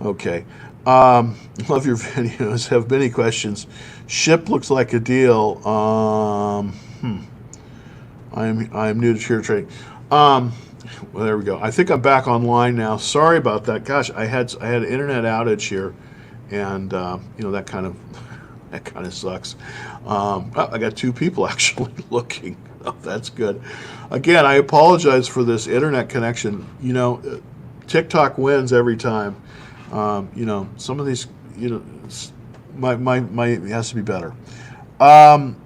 Okay. Love your videos. Have many questions. Ship looks like a deal. I'm new to share trading. Um, well, there we go. I think I'm back online now. Sorry about that. Gosh, I had an internet outage here, and that kind of that kind of sucks. I got two people actually looking. Oh, that's good. Again, I apologize for this internet connection. TikTok wins every time. Some of these, my it has to be better. Um,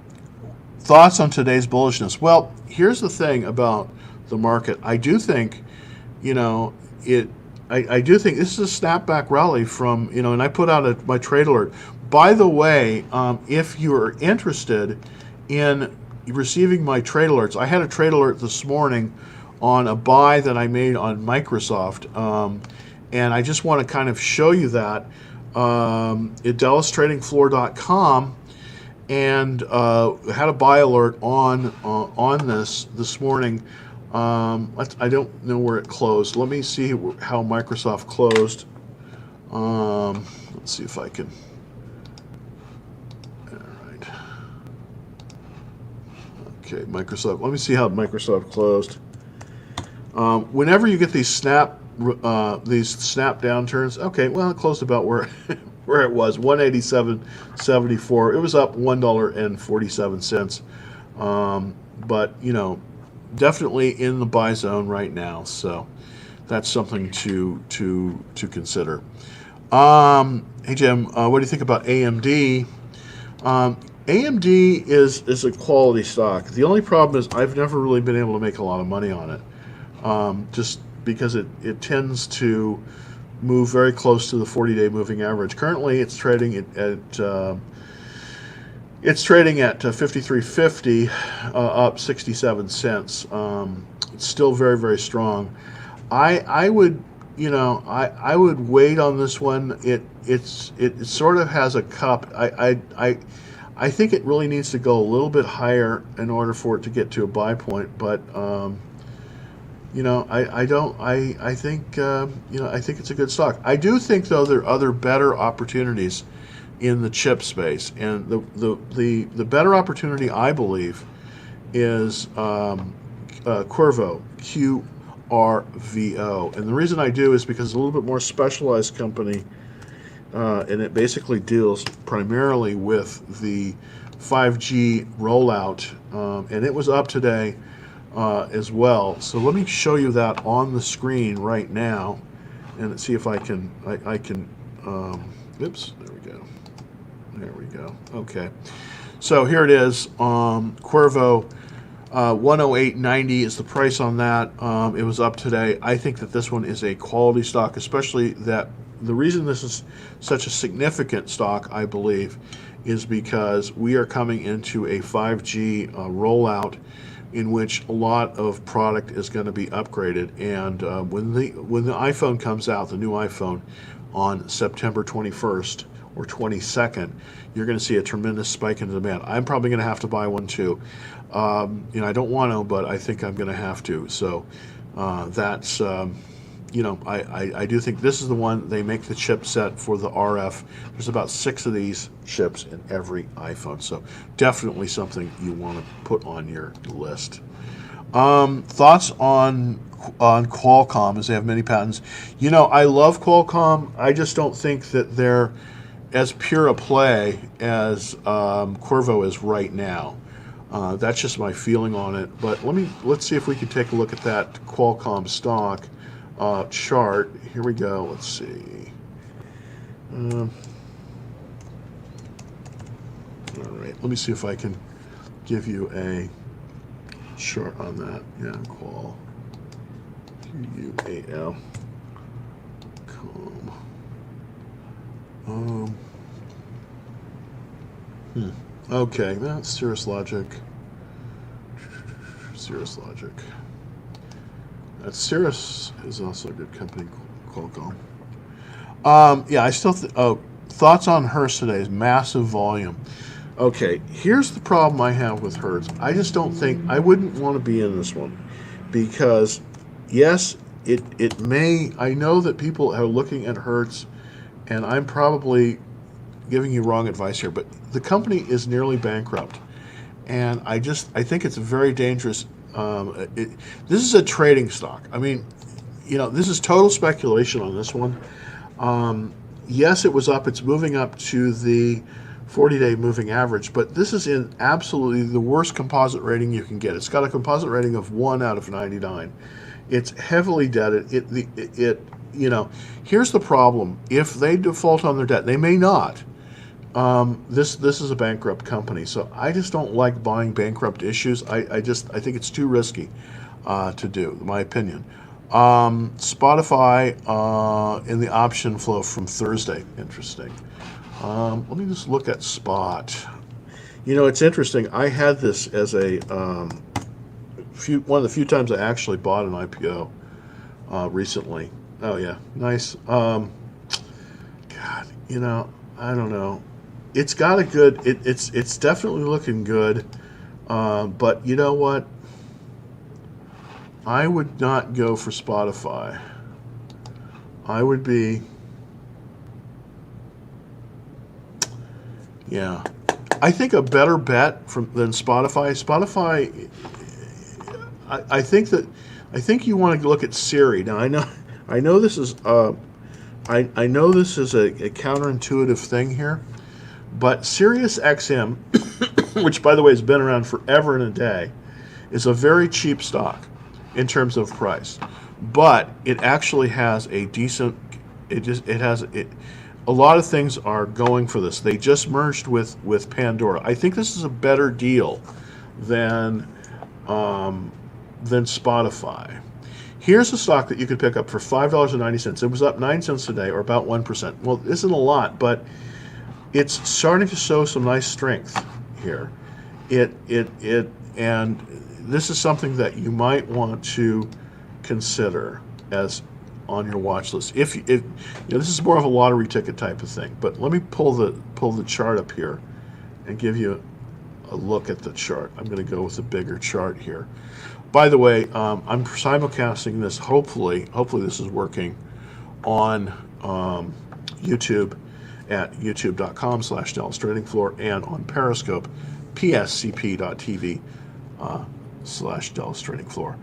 Thoughts on today's bullishness? Well, here's the thing about the market. I do think, you know, it. I do think this is a snapback rally from, and I put out my trade alert. By the way, if you're interested in receiving my trade alerts, I had a trade alert this morning on a buy that I made on Microsoft, and I just want to kind of show you that at DallasTradingFloor.com, and had a buy alert on this morning. I don't know where it closed. Let me see how Microsoft closed. Let's see if I can. All right. Okay, Microsoft. Let me see how Microsoft closed. Whenever you get these snap downturns, okay, well, it closed about where where it was, 187.74. It was up $1.47. But definitely in the buy zone right now. So that's something to consider. Hey Jim, what do you think about AMD? AMD is a quality stock. The only problem is I've never really been able to make a lot of money on it, just because it tends to move very close to the 40-day moving average. Currently, it's trading at 53.50, up 67 cents. It's still very, very strong. I would I would wait on this one. It sort of has a cup. I think it really needs to go a little bit higher in order for it to get to a buy point. But I don't. I think I think it's a good stock. I do think though there are other better opportunities in the chip space, and the better opportunity I believe is Qorvo, QRVO, and the reason I do is because it's a little bit more specialized company, and it basically deals primarily with the 5G rollout, and it was up today as well. So let me show you that on the screen right now, and see if I can. I can. Oops, there we go. There we go. Okay. So here it is. Qorvo, 108.90 is the price on that. It was up today. I think that this one is a quality stock, especially that the reason this is such a significant stock, I believe, is because we are coming into a 5G rollout in which a lot of product is going to be upgraded. And when the iPhone comes out, the new iPhone, on September 21st or 22nd, you're going to see a tremendous spike in demand. I'm probably going to have to buy one too. I don't want to, but I think I'm going to have to. So that's I do think this is the one. They make the chipset for the RF. There's about 6 of these chips in every iPhone, so definitely something you want to put on your list. Thoughts on Qualcomm, as they have many patents. I love Qualcomm. I just don't think that they're as pure a play as Qorvo is right now. That's just my feeling on it. But let's see if we can take a look at that Qualcomm stock chart. Here we go. Let's see. All right. Let me see if I can give you a chart on that. Yeah, Qual. QUAL. Okay, that's Cirrus Logic. Cirrus Logic. Cirrus is also a good company, Qualcomm. Yeah, I still. Thoughts on Hertz today? Massive volume. Okay, here's the problem I have with Hertz. I just don't think I wouldn't want to be in this one because, yes, it may. I know that people are looking at Hertz, and I'm probably giving you wrong advice here, but the company is nearly bankrupt, and I think it's a very dangerous. This is a trading stock. I mean, this is total speculation on this one. Yes, it was up. It's moving up to the 40-day moving average, but this is in absolutely the worst composite rating you can get. It's got a composite rating of 1 out of 99. It's heavily debted. Here's the problem. If they default on their debt, they may not. This is a bankrupt company, so I just don't like buying bankrupt issues. I think it's too risky to do, in my opinion. Spotify in the option flow from Thursday. Interesting. Let me just look at Spot. It's interesting. I had this as one of the few times I actually bought an IPO recently. Oh yeah, nice. God, I don't know. It's got a good. It's definitely looking good. But you know what? I would not go for Spotify. I would be. Yeah, I think a better bet than Spotify. Spotify. I think you want to look at Siri. Now I know this is I know this is a counterintuitive thing here, but SiriusXM, which by the way has been around forever and a day, is a very cheap stock in terms of price, but it actually has a decent. A lot of things are going for this. They just merged with Pandora. I think this is a better deal than Spotify. Here's a stock that you could pick up for $5.90. It was up 9 cents today, or about 1%. Well, this isn't a lot, but it's starting to show some nice strength here. And this is something that you might want to consider as on your watch list. If this is more of a lottery ticket type of thing. But let me pull the chart up here and give you a look at the chart. I'm going to go with a bigger chart here. By the way, I'm simulcasting this. Hopefully this is working on YouTube at youtube.com/Dallas Trading Floor and on Periscope, pscp.tv /Dallas Trading Floor.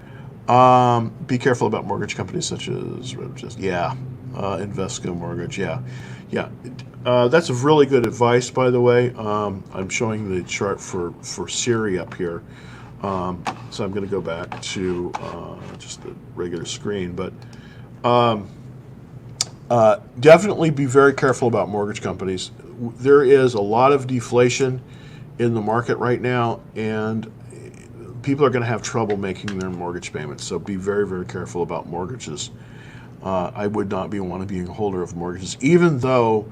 Be careful about mortgage companies such as Invesco Mortgage. That's a really good advice, by the way. I'm showing the chart for Siri up here. So I'm going to go back to just the regular screen, but definitely be very careful about mortgage companies. There is a lot of deflation in the market right now, and people are going to have trouble making their mortgage payments. So be very, very careful about mortgages. I would not want to be a holder of mortgages, even though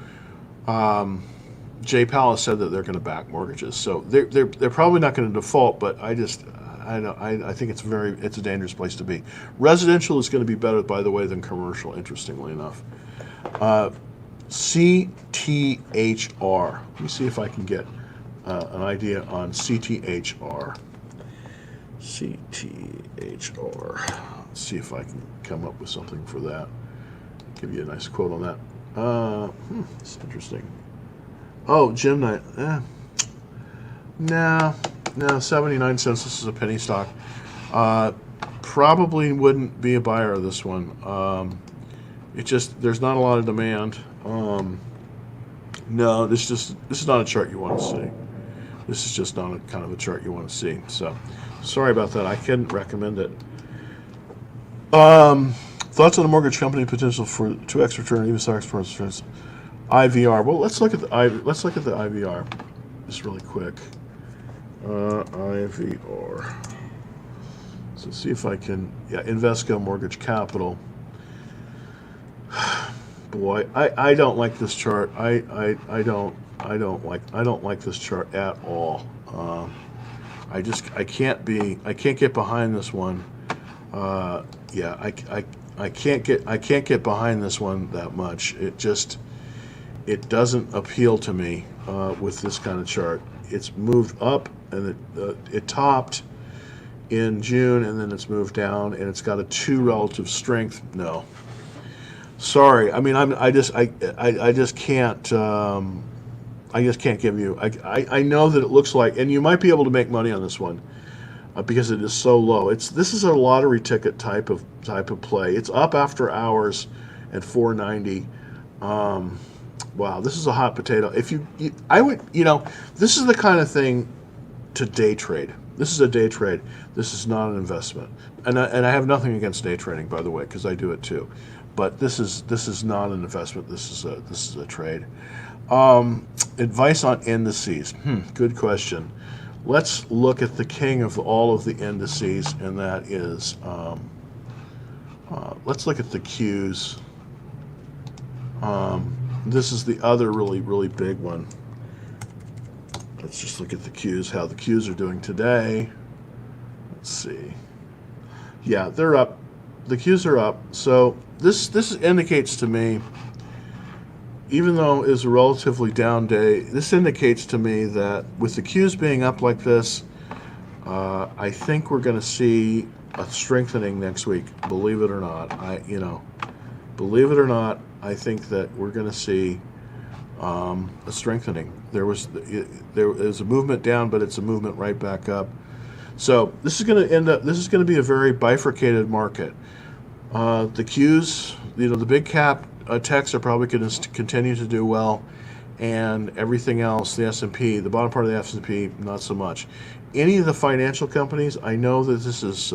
Jay Powell has said that they're going to back mortgages. So they're probably not going to default, but I think it's a dangerous place to be. Residential is going to be better, by the way, than commercial, interestingly enough. CTHR. Let me see if I can get an idea on CTHR. CTHR. Let's see if I can come up with something for that. Give you a nice quote on that. It's interesting. Oh, Jim Knight. No, 79 cents. This is a penny stock. Probably wouldn't be a buyer of this one. There's not a lot of demand. No, this is not a chart you want to see. This is just not a kind of a chart you want to see. So, sorry about that. I couldn't recommend it. Thoughts on the mortgage company potential for 2x return, even stock exports, IVR. Well, let's look at the IVR just really quick. IVR. So see if I can. Yeah, Invesco Mortgage Capital. Boy, I don't like this chart. I don't like this chart at all. I can't get behind this one. I can't get behind this one that much. It doesn't appeal to me with this kind of chart. It's moved up and it topped, in June, and then it's moved down, and it's got a 2 relative strength. No, sorry. I mean, I just can't. I just can't give you. I know that it looks like, and you might be able to make money on this one because it is so low. This is a lottery ticket type of play. It's up after hours at 490. Wow, this is a hot potato. If I would, this is the kind of thing to day trade. This is a day trade. This is not an investment. And I have nothing against day trading, by the way, because I do it too. But this is not an investment. This is a trade. Advice on indices. Good question. Let's look at the king of all of the indices, and that is, let's look at the Qs. This is the other really, really big one. Let's just look at the Qs, how the Qs are doing today. Let's see. Yeah, they're up. The Qs are up. So this indicates to me, even though it's a relatively down day, this indicates to me that with the Qs being up like this, I think we're going to see a strengthening next week. Believe it or not, believe it or not, I think that we're going to see a strengthening. There is a movement down, but it's a movement right back up. So this is going to end up. This is going to be a very bifurcated market. The Qs, the big cap techs are probably going to continue to do well, and everything else, the S&P, the bottom part of the S&P, not so much. Any of the financial companies, I know that this is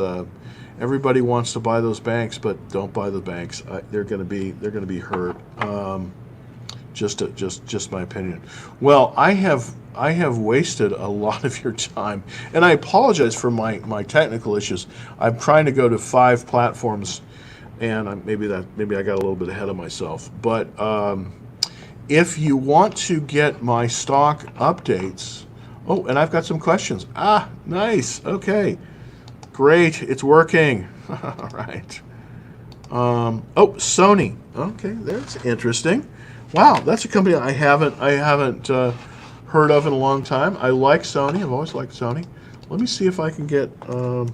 everybody wants to buy those banks, but don't buy the banks. They're going to be hurt. Just my opinion. Well, I have wasted a lot of your time, and I apologize for my technical issues. I'm trying to go to 5 platforms, and maybe I got a little bit ahead of myself. But if you want to get my stock updates, oh, and I've got some questions. Nice. Okay, great. It's working. All right. Oh, Sony. Okay, that's interesting. Wow, that's a company I haven't heard of in a long time. I like Sony. I've always liked Sony. Let me see if I can get a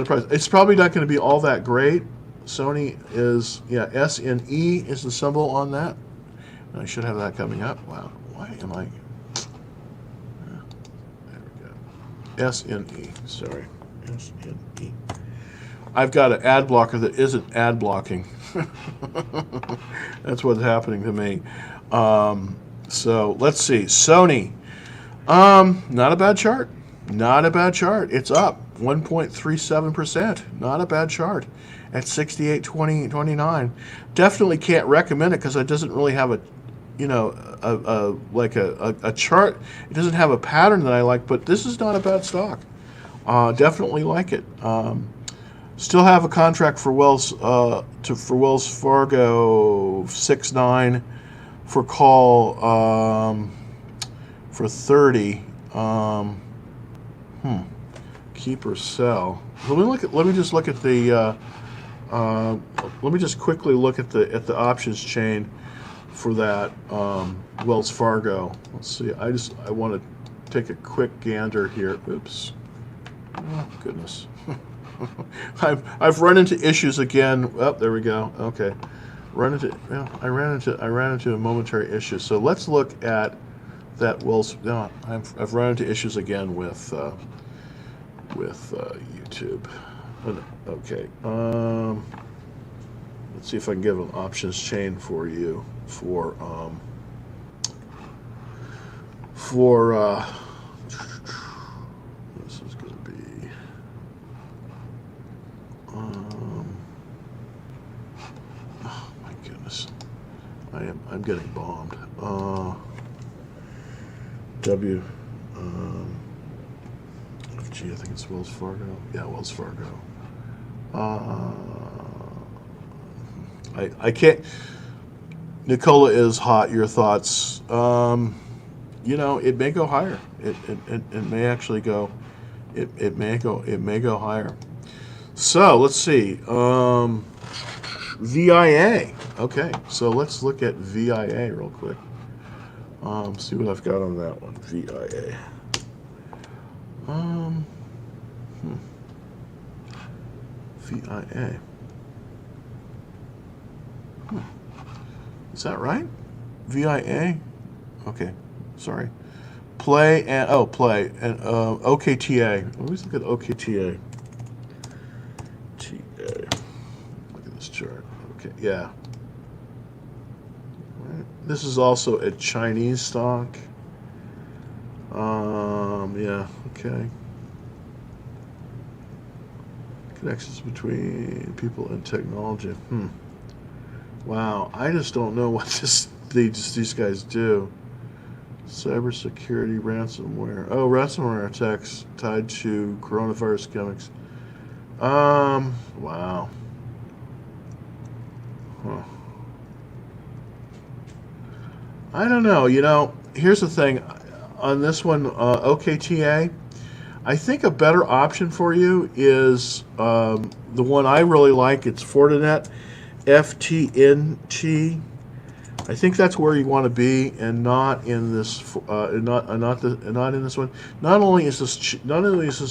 price. It's probably not going to be all that great. Sony is, SNE is the symbol on that. I should have that coming up. Wow, why am I? There we go. SNE. Sorry, SNE. I've got an ad blocker that isn't ad blocking. That's what's happening to me. So let's see. Sony. Not a bad chart. Not a bad chart. It's up 1.37%. Not a bad chart at 68.29. Definitely can't recommend it because it doesn't really have a chart. It doesn't have a pattern that I like, but this is not a bad stock. Definitely like it. Still have a contract for Wells Fargo 6.9 for call for 30. Keep or sell. Let me just look at the. Let me just quickly look at the options chain for that Wells Fargo. Let's see. I want to take a quick gander here. Oops. Oh goodness. I've run into issues again. Oh, there we go. Okay, I ran into a momentary issue. So let's look at that Wells. No, I've run into issues again with YouTube. Okay. Let's see if I can give an options chain for you for this is going to be oh my goodness, I'm getting bombed. I think it's Wells Fargo. Yeah, Wells Fargo. I can't. Nicola is hot. Your thoughts? It may go higher. It may actually go. It may go higher. So let's see. VIA. Okay, so let's look at VIA real quick. See what I've got on that one. VIA. VIA. Is that right? VIA? Okay, sorry. Play and OKTA. Always look at OKTA. TA. Look at this chart. Okay, yeah. Right. This is also a Chinese stock. Yeah, okay. Connections between people and technology. Wow, I just don't know what these guys do. Cybersecurity, ransomware. Oh, ransomware attacks tied to coronavirus gimmicks. Wow. Huh. I don't know. Here's the thing. On this one, OKTA, I think a better option for you is the one I really like. It's Fortinet, FTNT. I think that's where you want to be, and not in this, not in this one. Not only is this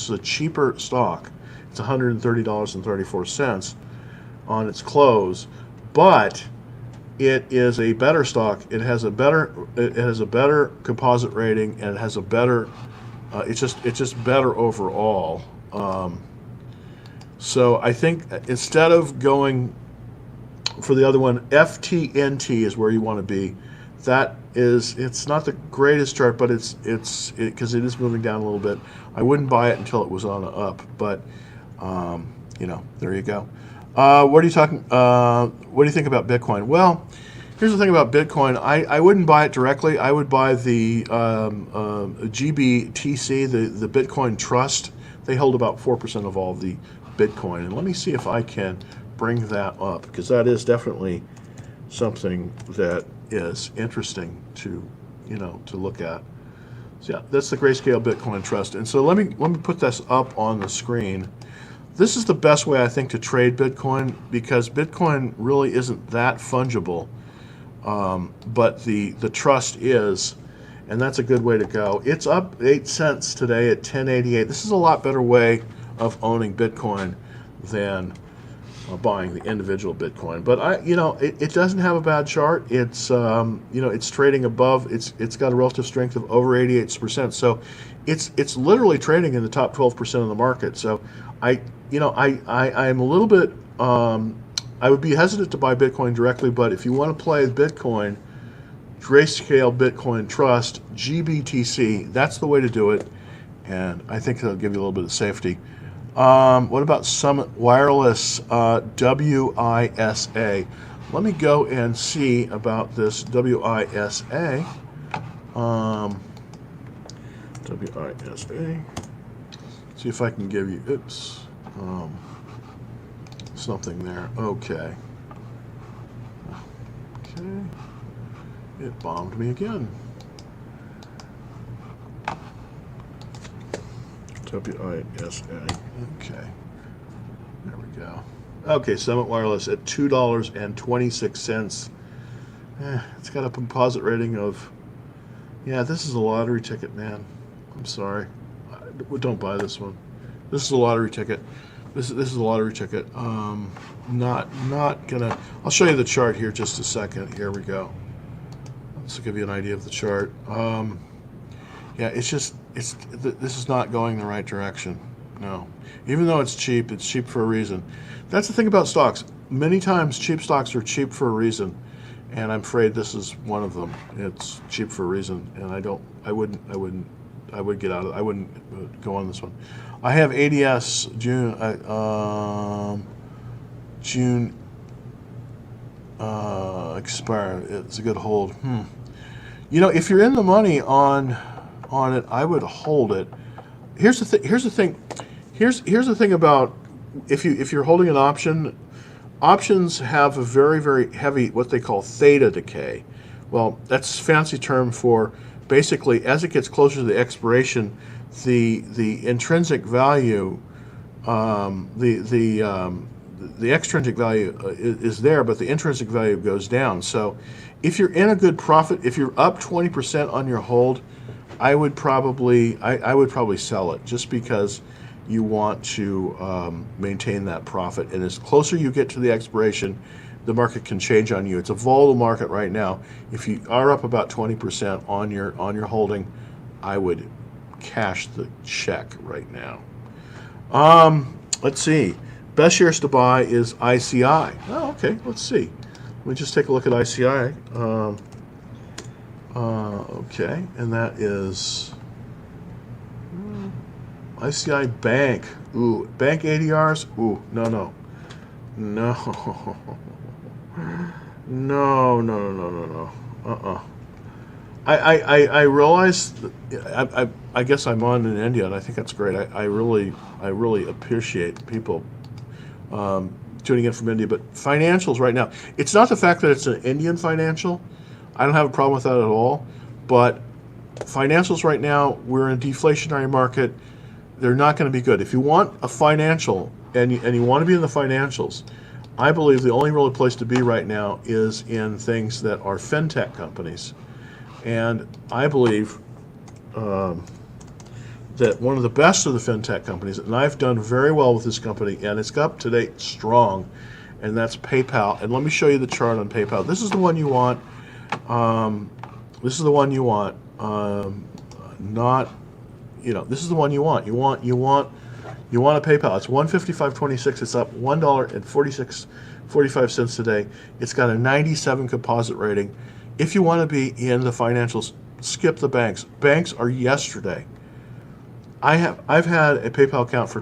a cheaper stock, it's $130.34 on its close, but it is a better stock. It has a better composite rating, and it has a better. It's just better overall. So I think instead of going for the other one, FTNT is where you want to be. It's not the greatest chart, but it's because it is moving down a little bit. I wouldn't buy it until it was on an up, but there you go. What do you think about Bitcoin? Well, here's the thing about Bitcoin. I wouldn't buy it directly. I would buy the GBTC, the Bitcoin Trust. They hold about 4% of all the Bitcoin. And let me see if I can bring that up, because that is definitely something that is interesting to look at. So yeah, that's the Grayscale Bitcoin Trust. And so let me put this up on the screen. This is the best way, I think, to trade Bitcoin, because Bitcoin really isn't that fungible, but the trust is, and that's a good way to go. It's up 8 cents today at 10.88. This is a lot better way of owning Bitcoin than buying the individual Bitcoin. But it doesn't have a bad chart. It's it's trading above. It's got a relative strength of over 88%. So it's literally trading in the top 12% of the market. So I'm a little bit. I would be hesitant to buy Bitcoin directly, but if you want to play Bitcoin, Grayscale Bitcoin Trust, GBTC, that's the way to do it, and I think that'll give you a little bit of safety. What about Summit Wireless, WISA? Let me go and see about this WISA. WISA. See if I can give you, something there. Okay. Okay. It bombed me again. WISA. Okay. There we go. Okay, Summit Wireless at $2.26. It's got a composite rating of, this is a lottery ticket, man. I'm sorry. Don't buy this one. This is a lottery ticket. This is a lottery ticket. Not gonna. I'll show you the chart here just a second. Here we go. Let's give you an idea of the chart. This is not going the right direction. No. Even though it's cheap for a reason. That's the thing about stocks. Many times cheap stocks are cheap for a reason, and I'm afraid this is one of them. It's cheap for a reason, and I wouldn't go on this one. I have ADS June expire. It's a good hold. If you're in the money on it, I would hold it. Here's the thing about if you're holding an option. Options have a very, very heavy what they call theta decay. Well, that's a fancy term for basically as it gets closer to the expiration, the intrinsic value, the extrinsic value is there, but the intrinsic value goes down. So if you're in a good profit, if you're up 20% on your hold, I would probably sell it, just because you want to maintain that profit. And as closer you get to the expiration, the market can change on you. It's a volatile market right now. If you are up about 20% on your holding, I would cash the check right now. Let's see. Best shares to buy is ICI. Oh, okay. Let's see. Let me just take a look at ICI. Okay, and that is ICI Bank. Ooh, bank ADRs. Ooh, no, no, no, no, no, no, no, no. I realize that I guess I'm on in India, and I think that's great. I really appreciate people tuning in from India. But financials right now, it's not the fact that it's an Indian financial. I don't have a problem with that at all. But financials right now, we're in a deflationary market. They're not going to be good. If you want a financial and you want to be in the financials, I believe the only real place to be right now is in things that are fintech companies. And I believe that one of the best of the fintech companies, and I've done very well with this company, and it's up to date strong, and that's PayPal. And let me show you the chart on PayPal. This is the one you want. This is the one you want. Not, this is the one you want. You want a PayPal. It's 155.26. It's up $1.45 today. It's got a 97 composite rating. If you want to be in the financials, skip the banks. Banks are yesterday. I've had a PayPal account for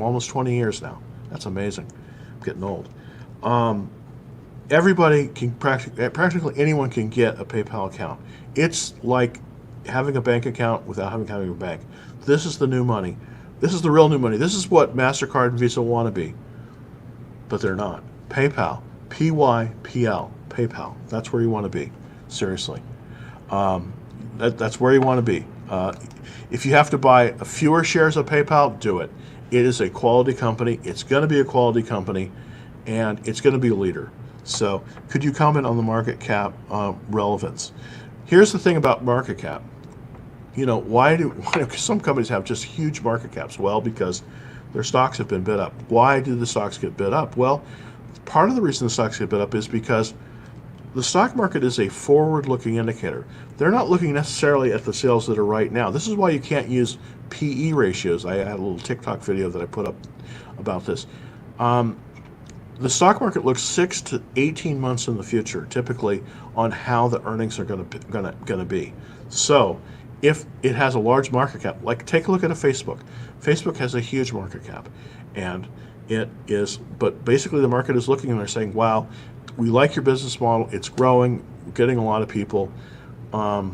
almost 20 years now. That's amazing. I'm getting old. Everybody can practically anyone can get a PayPal account. It's like having a bank account without having a bank. This is the new money. This is the real new money. This is what MasterCard and Visa want to be, but they're not. PayPal, PYPL, PayPal. That's where you want to be. Seriously, that's where you want to be. If you have to buy fewer shares of PayPal, do it. It is a quality company. It's going to be a quality company, and it's going to be a leader. So, could you comment on the market cap relevance? Here's the thing about market cap. Why do some companies have just huge market caps? Well, because their stocks have been bid up. Why do the stocks get bid up? Well, part of the reason the stocks get bid up is because the stock market is a forward-looking indicator. They're not looking necessarily at the sales that are right now. This is why you can't use PE ratios. I had a little TikTok video that I put up about this. The stock market looks 6 to 18 months in the future, typically, on how the earnings are going to be. So, if it has a large market cap, like take a look at a Facebook. Facebook has a huge market cap, and but basically the market is looking and they're saying, "Wow, we like your business model. It's growing. We're getting a lot of people. We're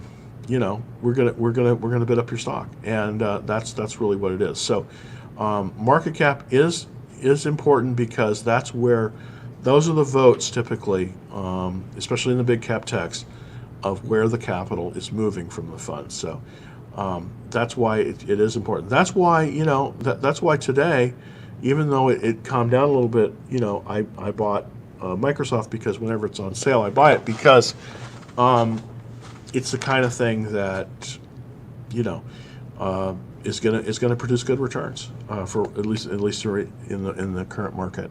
gonna bid up your stock," and that's really what it is. So, market cap is important because that's where those are the votes typically, especially in the big cap techs, of where the capital is moving from the fund. So that's why it is important. That's why that's why today, even though it calmed down a little bit, I bought Microsoft because whenever it's on sale, I buy it because it's the kind of thing that is gonna produce good returns for at least in the current market.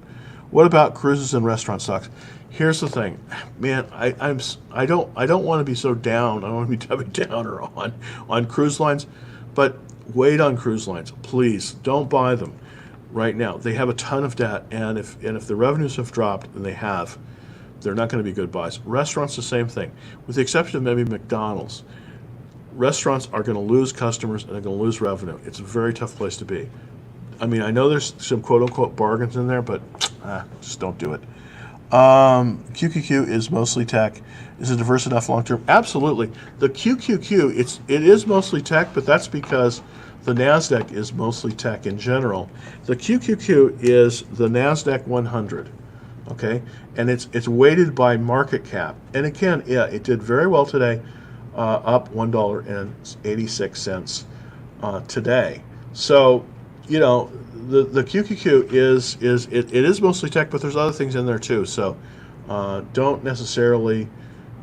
What about cruises and restaurant stocks? Here's the thing, man. I don't want to be so down. I don't want to be Debbie Downer on cruise lines, but wait on cruise lines, please. Don't buy them right now. They have a ton of debt, and if the revenues have dropped, and they're not going to be good buys. Restaurants, the same thing, with the exception of maybe McDonald's. Restaurants are going to lose customers and they're going to lose revenue. It's a very tough place to be. I mean, I know there's some quote-unquote bargains in there, but just don't do it. QQQ is mostly tech. Is it diverse enough long-term? Absolutely. The QQQ, it is mostly tech, but that's because the NASDAQ is mostly tech in general. The QQQ is the NASDAQ 100, okay? And it's weighted by market cap. And again, yeah, it did very well today, up $1.86 today. So, the QQQ it is mostly tech, but there's other things in there too. So don't necessarily,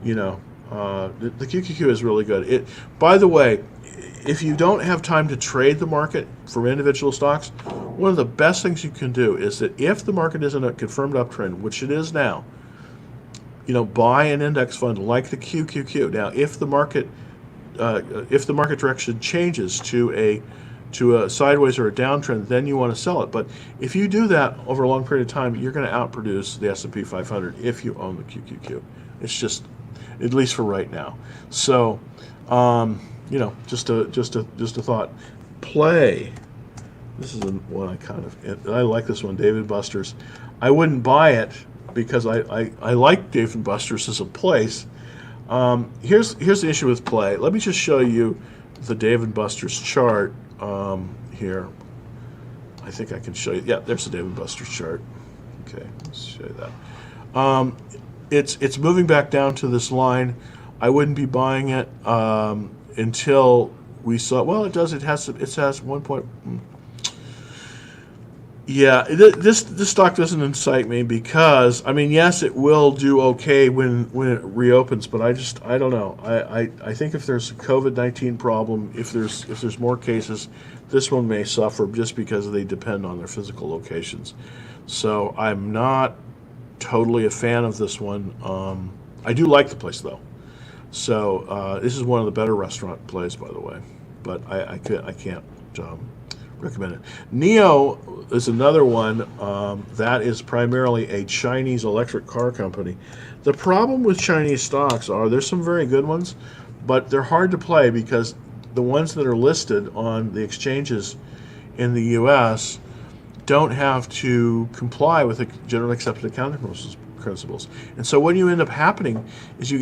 the QQQ is really good. By the way, if you don't have time to trade the market for individual stocks, one of the best things you can do is that if the market is in a confirmed uptrend, which it is now, buy an index fund like the QQQ. Now, if the market direction changes to a sideways or a downtrend, then you want to sell it. But if you do that over a long period of time, you're going to outproduce the S&P 500 if you own the QQQ. It's just, at least for right now. So, just a thought. Play. This is one I like this one, Dave & Buster's. I wouldn't buy it because I like Dave & Buster's as a place. Here's the issue with Play. Let me just show you the Dave & Buster's chart here. I think I can show you. Yeah, there's the Dave & Buster's chart. Okay, let's show you that. It's moving back down to this line. I wouldn't be buying it until we saw. Well, it does. It has 1 point. Yeah, this stock doesn't excite me because yes, it will do okay when it reopens, but I don't know. I think if there's a COVID-19 problem, if there's more cases, this one may suffer just because they depend on their physical locations. So I'm not totally a fan of this one. I do like the place though. So this is one of the better restaurant plays, by the way, but I can't recommend it. NIO is another one that is primarily a Chinese electric car company. The problem with Chinese stocks are there's some very good ones, but they're hard to play because the ones that are listed on the exchanges in the U.S. don't have to comply with the generally accepted accounting principles. And so what you end up happening is you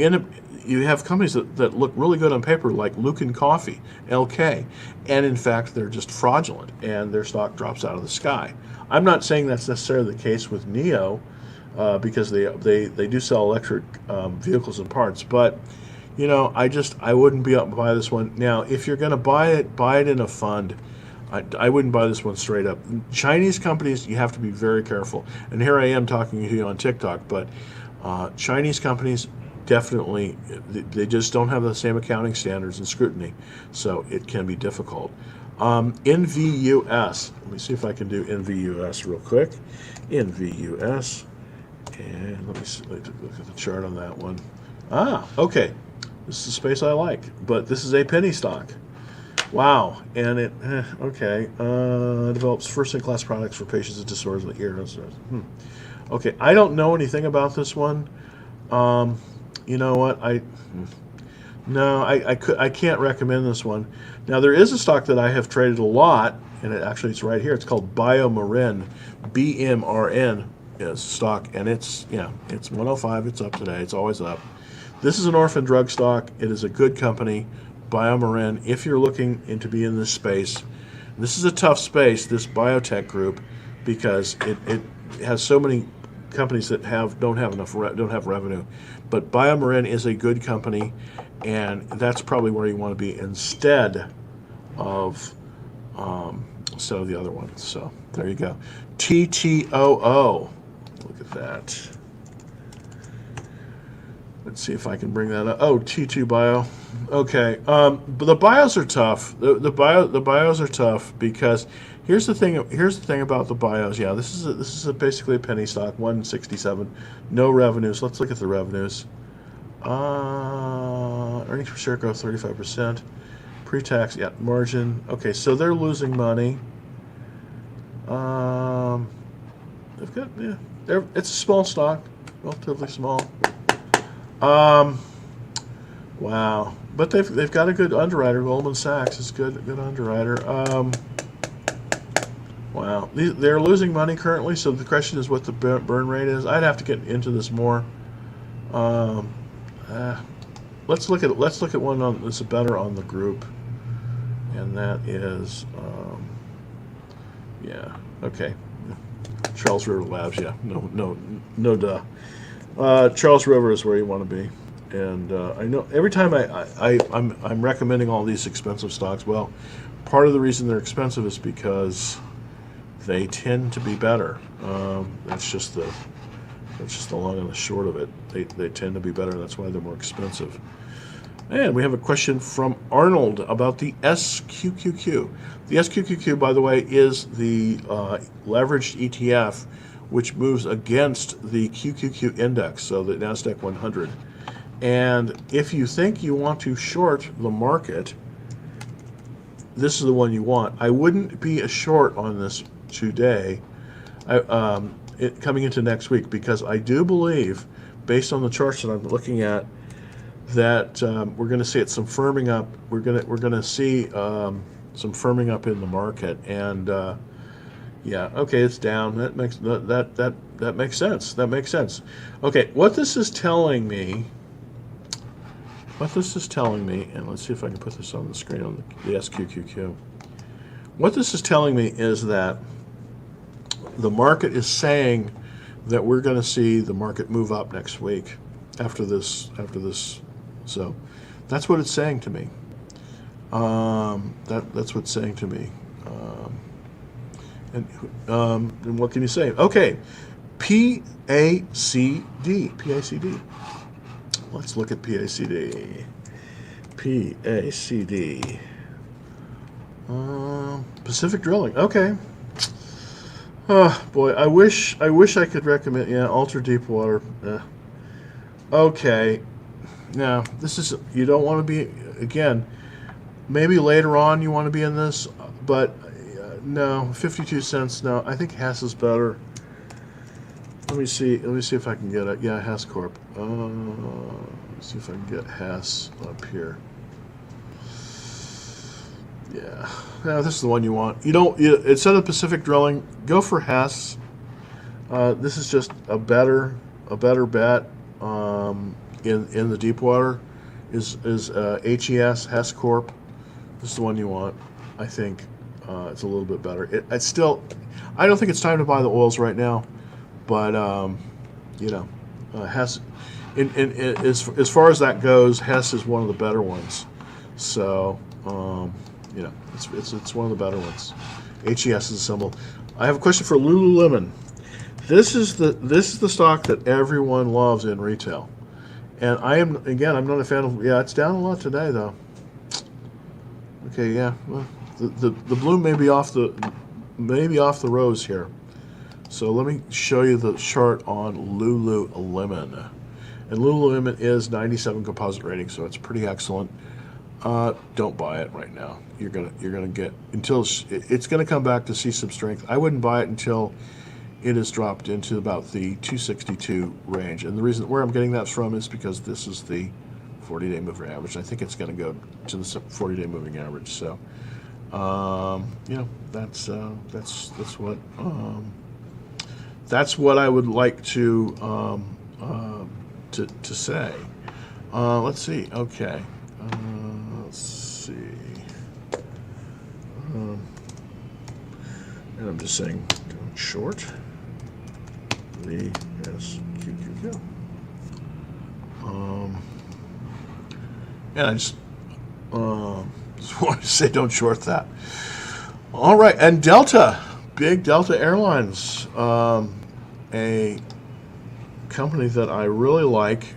have companies that look really good on paper, like Luckin Coffee, LK, and in fact they're just fraudulent and their stock drops out of the sky. I'm not saying that's necessarily the case with NIO because they do sell electric vehicles and parts, but I wouldn't be up to buy this one. Now, if you're going to buy it in a fund. I wouldn't buy this one straight up. Chinese companies, you have to be very careful. And here I am talking to you on TikTok, but Chinese companies, definitely, they just don't have the same accounting standards and scrutiny, so it can be difficult. NVUS. Let me see if I can do NVUS real quick. NVUS, and let me look at the chart on that one. Okay. This is a space I like, but this is a penny stock. Wow, and it develops first-in-class products for patients with disorders of the ear. Okay, I don't know anything about this one. You know what? I can't recommend this one. Now there is a stock that I have traded a lot, and it's right here. It's called BioMarin, BMRN is stock, and it's 105. It's up today. It's always up. This is an orphan drug stock. It is a good company, BioMarin. If you're looking to be in this space, this is a tough space, this biotech group, because it has so many companies that don't have revenue. But BioMarin is a good company, and that's probably where you want to be instead of the other one. So there you go. TTOO. Look at that. Let's see if I can bring that up. Oh, T2 Bio. Okay, but the bios are tough. The bios are tough because here's the thing about the bios. Yeah, this is basically a penny stock, 167, no revenues. Let's look at the revenues. Earnings per share growth 35%, pre-tax margin. Okay, so they're losing money. They've got it's a small stock, relatively small. Wow, but they've got a good underwriter. Goldman Sachs is good underwriter. Wow, they're losing money currently. So the question is what the burn rate is. I'd have to get into this more. Let's look at one that's better on the group, and that is okay. Charles River Labs. Yeah, no duh. Charles River is where you want to be. And I know every time I'm recommending all these expensive stocks. Well, part of the reason they're expensive is because they tend to be better. That's just the long and the short of it. They tend to be better. That's why they're more expensive. And we have a question from Arnold about the SQQQ. The SQQQ, by the way, is the leveraged ETF which moves against the QQQ index, so the NASDAQ 100. And if you think you want to short the market, this is the one you want. I wouldn't be a short on this today, coming into next week, because I do believe, based on the charts that I'm looking at, that we're going to see some firming up. We're going to see some firming up in the market, and yeah, okay, it's down. That makes that makes sense. That makes sense. Okay, what this is telling me. And let's see if I can put this on the screen on the SQQQ. What this is telling me is that the market is saying that we're going to see the market move up next week after this. So that's what it's saying to me. That's what it's saying to me. And what can you say? Okay, PACD. Let's look at PACD. PACD. Pacific Drilling. Okay. Oh boy, I wish I could recommend. Yeah, ultra deep water. Okay. Now this is, you don't want to be, again. Maybe later on you want to be in this, but no, 52 cents. No, I think Hess is better. Let me see if I can get it. Yeah, Hess Corp. Let's see if I can get Hess up here. Yeah, this is the one you want. Instead of Pacific Drilling, go for Hess. This is just a better bet in the deep water. Is HES, Hess Corp. This is the one you want. I think it's a little bit better. It's still, I don't think it's time to buy the oils right now. But Hess, as far as that goes, Hess is one of the better ones. So it's one of the better ones. HES is a symbol. I have a question for Lululemon. This is the stock that everyone loves in retail, and I'm not a fan of. Yeah, it's down a lot today though. Okay, yeah, well, the bloom may be off the rose here. So let me show you the chart on Lululemon. And Lululemon is 97 composite rating, so it's pretty excellent. Don't buy it right now. You're gonna get, until it's gonna come back to see some strength. I wouldn't buy it until it has dropped into about the 262 range. And the reason where I'm getting that from is because this is the 40-day moving average. I think it's going to go to the 40-day moving average. So that's what I would like to say. Let's see. Okay. Let's see. And I'm just saying, don't short the SQQQ. And I just want to say, don't short that. All right, and Delta, big Delta Airlines, a company that I really like.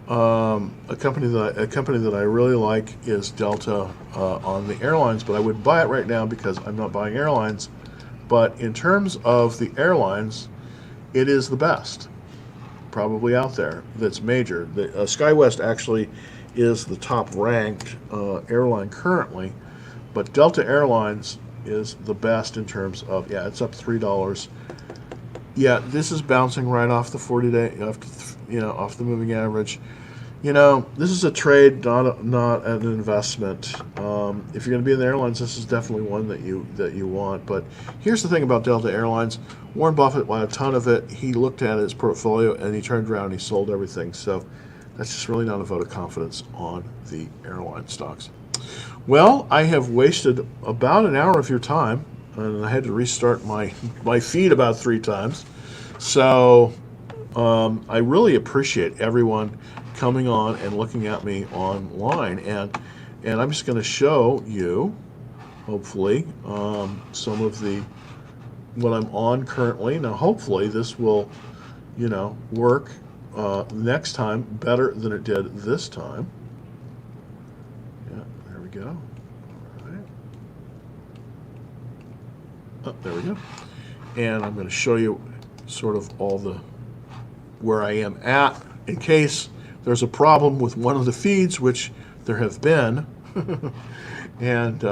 A company that I really like is Delta on the airlines, but I wouldn't buy it right now because I'm not buying airlines. But in terms of the airlines, it is the best, probably out there, that's major. The SkyWest actually is the top-ranked airline currently, but Delta Airlines is the best in terms of, yeah, it's up $3. Yeah, this is bouncing right off the 40-day, off the moving average. This is a trade, not an investment. If you're going to be in the airlines, this is definitely one that you want. But here's the thing about Delta Airlines: Warren Buffett bought a ton of it. He looked at his portfolio and he turned around and he sold everything. So that's just really not a vote of confidence on the airline stocks. Well, I have wasted about an hour of your time, and I had to restart my feed about 3 times. So I really appreciate everyone coming on and looking at me online, and I'm just going to show you, hopefully, some of what I'm on currently. Now, hopefully, this will, work next time better than it did this time. Yeah, there we go. All right. Oh, there we go. And I'm going to show you sort of all the where I am at in case there's a problem with one of the feeds, which there have been. And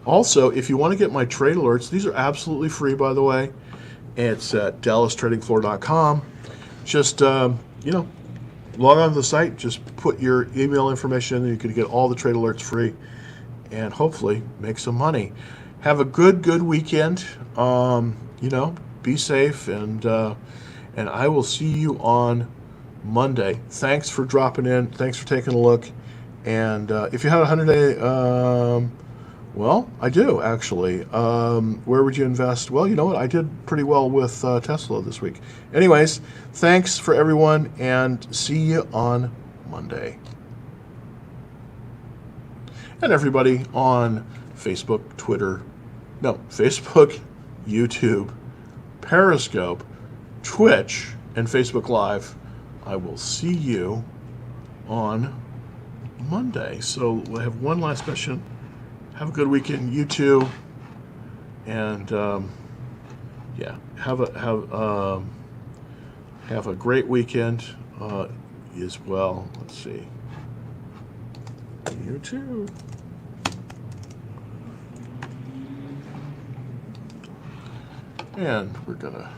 also, if you want to get my trade alerts, these are absolutely free, by the way. It's at dallastradingfloor.com. Just, you know, log on to the site, just put your email information in, and you can get all the trade alerts free and hopefully make some money. Have a good weekend. You know, be safe, and I will see you on Monday. Thanks for dropping in. Thanks for taking a look. And if you had a 100-day, well, I do actually. Where would you invest? Well, you know what? I did pretty well with Tesla this week. Anyways, thanks for everyone, and see you on Monday. And everybody on Facebook, Facebook, YouTube, Periscope, Twitch, and Facebook Live. I will see you on Monday. So we'll have one last question. Have a good weekend, you too, and yeah, have a great weekend as well. Let's see, you too. And we're gonna